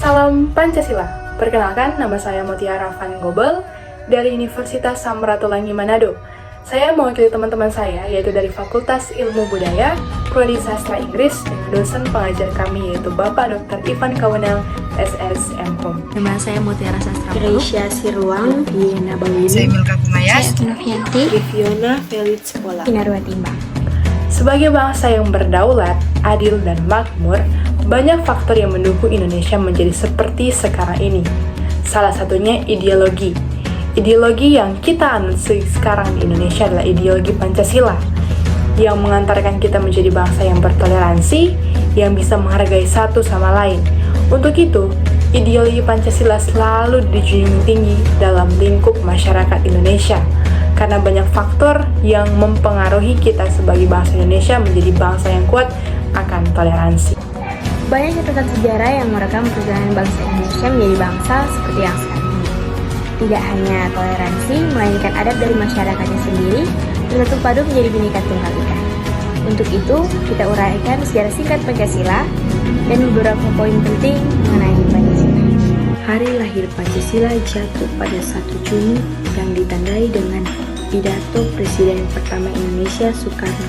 Salam Pancasila. Perkenalkan, nama saya Mutiara Van Gobel dari Universitas Samratulangi Manado. Saya mewakili teman-teman saya, yaitu dari Fakultas Ilmu Budaya, Prodi Sastra Inggris, dan dosen pengajar kami, yaitu Bapak Dr. Ivan Kawenel, SSMHOM. Nama saya Mutiara Sastra Gracia Sirwang, Diana Bawini, Saya Milka Kumayas, Novianti, Riviona Felix Pola, Kinarwa Timbang. Sebagai bangsa yang berdaulat, adil, dan makmur, banyak faktor yang mendukung Indonesia menjadi seperti sekarang ini. Salah satunya ideologi. Ideologi yang kita anut sekarang di Indonesia adalah ideologi Pancasila, yang mengantarkan kita menjadi bangsa yang bertoleransi, yang bisa menghargai satu sama lain. Untuk itu, ideologi Pancasila selalu dijunjung tinggi dalam lingkup masyarakat Indonesia, karena banyak faktor yang mempengaruhi kita sebagai bangsa Indonesia menjadi bangsa yang kuat akan toleransi. Banyak catatan sejarah yang merekam perjalanan bangsa Indonesia menjadi bangsa seperti yang sekarang ini. Tidak hanya toleransi, melainkan adat dari masyarakatnya sendiri bersatu padu menjadi Bhinneka Tunggal Ika. Untuk itu, kita uraikan secara singkat Pancasila dan beberapa poin penting mengenai Pancasila. Hari lahir Pancasila jatuh pada 1 Juni yang ditandai dengan pidato Presiden pertama Indonesia Soekarno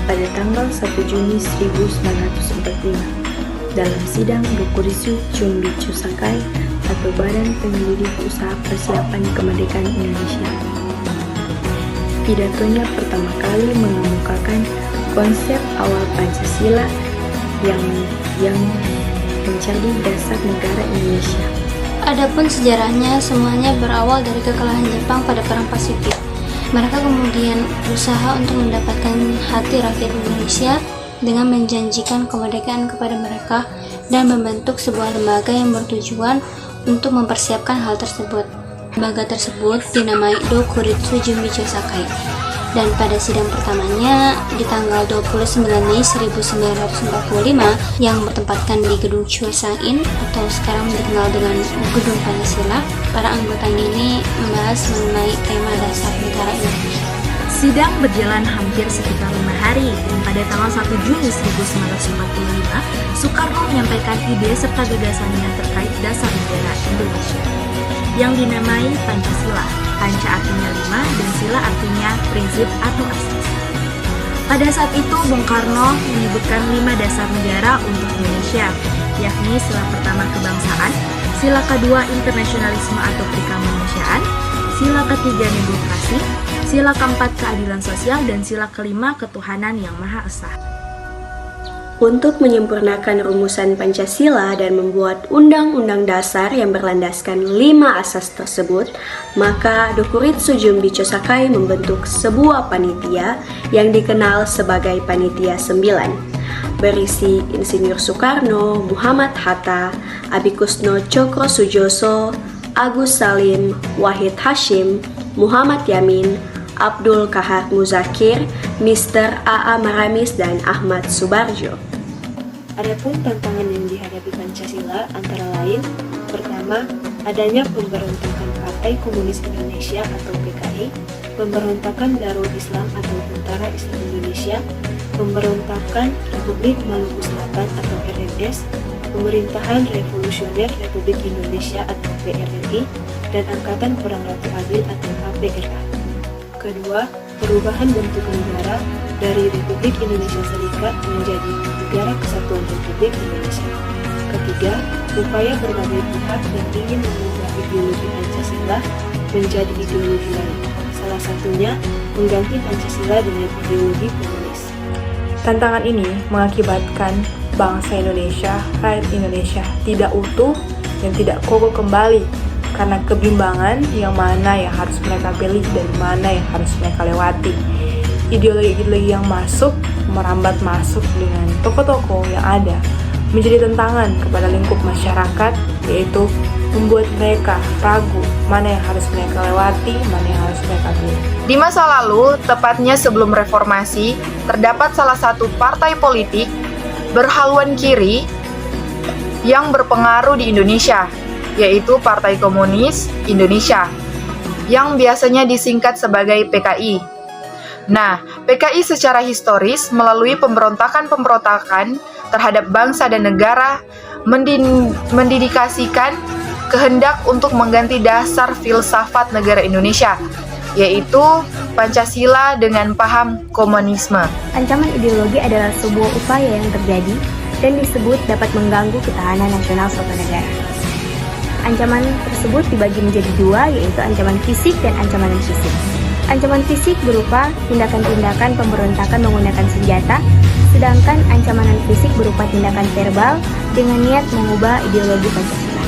pada tanggal 1 Juni 1945 dalam sidang Dokuritsu Chumbi Chosakai atau Badan Penyelidik Usaha Persiapan Kemerdekaan Indonesia. Pidatonya pertama kali mengemukakan konsep awal Pancasila yang menjadi dasar negara Indonesia. Adapun sejarahnya, semuanya berawal dari kekalahan Jepang pada Perang Pasifik. Mereka kemudian berusaha untuk mendapatkan hati rakyat Indonesia dengan menjanjikan kemerdekaan kepada mereka dan membentuk sebuah lembaga yang bertujuan untuk mempersiapkan hal tersebut. Lembaga tersebut dinamai Dokuritsu Chumbi Chosakai. Dan pada sidang pertamanya di tanggal 29 Mei 1945 yang bertempatkan di Gedung Chosain atau sekarang dikenal dengan Gedung Pancasila, para anggotanya ini membahas mengenai tema dasar negara Indonesia. Sidang berjalan hampir sekitar 5 hari dan pada tanggal 1 Juni 1945, Soekarno menyampaikan ide serta gagasannya terkait dasar negara Indonesia yang dinamai Pancasila. Panca artinya 5 dan sila artinya prinsip atau asas. Pada saat itu, Bung Karno menyebutkan 5 dasar negara untuk Indonesia, yakni sila pertama kebangsaan, sila kedua internasionalisme atau perikemanusiaan, sila ketiga demokrasi, sila keempat keadilan sosial, dan sila kelima ketuhanan yang Maha Esa. Untuk menyempurnakan rumusan Pancasila dan membuat undang-undang dasar yang berlandaskan 5 asas tersebut, maka Dokuritsu Chumbi Chosakai membentuk sebuah panitia yang dikenal sebagai Panitia 9, berisi Insinyur Soekarno, Muhammad Hatta, Adikusno Cokro Sujoso, Agus Salim, Wahid Hashim, Muhammad Yamin, Abdul Kahar Muzakir, Mr. A.A. Maramis, dan Ahmad Subarjo. Adapun tantangan yang dihadapi Pancasila antara lain, pertama, adanya pemberontakan Partai Komunis Indonesia atau PKI, pemberontakan Darul Islam atau Tentara Islam Indonesia, pemberontakan Republik Maluku Selatan atau RMS, Pemerintahan Revolusioner Republik Indonesia atau PRRI, dan Angkatan Perang Ratu Adil atau APRA. Kedua, perubahan bentuk negara dari Republik Indonesia Serikat menjadi Negara Kesatuan Republik Indonesia. Ketiga, upaya berbagai pihak yang ingin mengubah ideologi Pancasila menjadi ideologi lain. Salah satunya mengganti Pancasila dengan ideologi komunis. Tantangan ini mengakibatkan bangsa Indonesia, rakyat Indonesia tidak utuh dan tidak kokoh kembali karena kebimbangan yang mana yang harus mereka pilih dan mana yang harus mereka lewati. Ideologi-ideologi yang merambat masuk dengan tokoh-tokoh yang ada, menjadi tantangan kepada lingkup masyarakat, yaitu membuat mereka ragu mana yang harus mereka lewati, mana yang harus mereka pilih. Di masa lalu, tepatnya sebelum reformasi, terdapat salah satu partai politik berhaluan kiri yang berpengaruh di Indonesia, yaitu Partai Komunis Indonesia, yang biasanya disingkat sebagai PKI. Nah, PKI secara historis melalui pemberontakan-pemberontakan terhadap bangsa dan negara mendedikasikan kehendak untuk mengganti dasar filsafat negara Indonesia, yaitu Pancasila dengan paham komunisme. Ancaman ideologi adalah sebuah upaya yang terjadi dan disebut dapat mengganggu ketahanan nasional suatu negara. Ancaman tersebut dibagi menjadi dua, yaitu ancaman fisik dan ancaman non-fisik. Ancaman fisik berupa tindakan-tindakan pemberontakan menggunakan senjata, sedangkan ancaman non-fisik berupa tindakan verbal dengan niat mengubah ideologi Pancasila.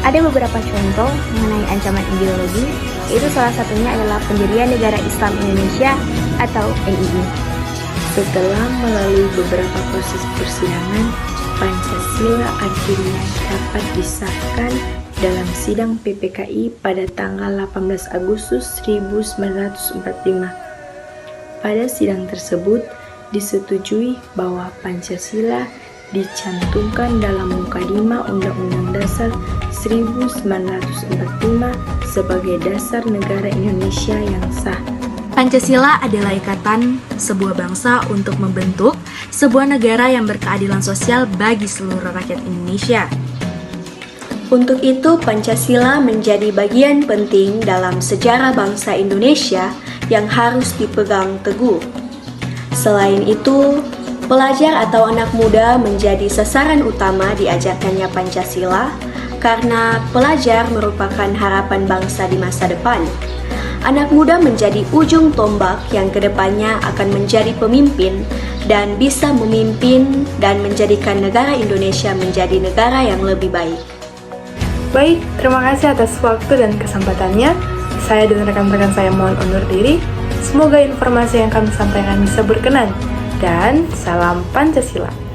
Ada beberapa contoh mengenai ancaman ideologi, yaitu salah satunya adalah pendirian Negara Islam Indonesia atau NII. Setelah melalui beberapa proses persidangan, Pancasila akhirnya dapat disahkan dalam sidang PPKI pada tanggal 18 Agustus 1945. Pada sidang tersebut disetujui bahwa Pancasila dicantumkan dalam Mukadimah Undang-Undang Dasar 1945 sebagai dasar negara Indonesia yang sah. Pancasila adalah ikatan sebuah bangsa untuk membentuk sebuah negara yang berkeadilan sosial bagi seluruh rakyat Indonesia. Untuk itu, Pancasila menjadi bagian penting dalam sejarah bangsa Indonesia yang harus dipegang teguh. Selain itu, pelajar atau anak muda menjadi sasaran utama diajarkannya Pancasila karena pelajar merupakan harapan bangsa di masa depan. Anak muda menjadi ujung tombak yang kedepannya akan menjadi pemimpin dan bisa memimpin dan menjadikan negara Indonesia menjadi negara yang lebih baik. Baik, terima kasih atas waktu dan kesempatannya. Saya dan rekan-rekan saya mohon undur diri. Semoga informasi yang kami sampaikan bisa berkenan. Dan salam Pancasila.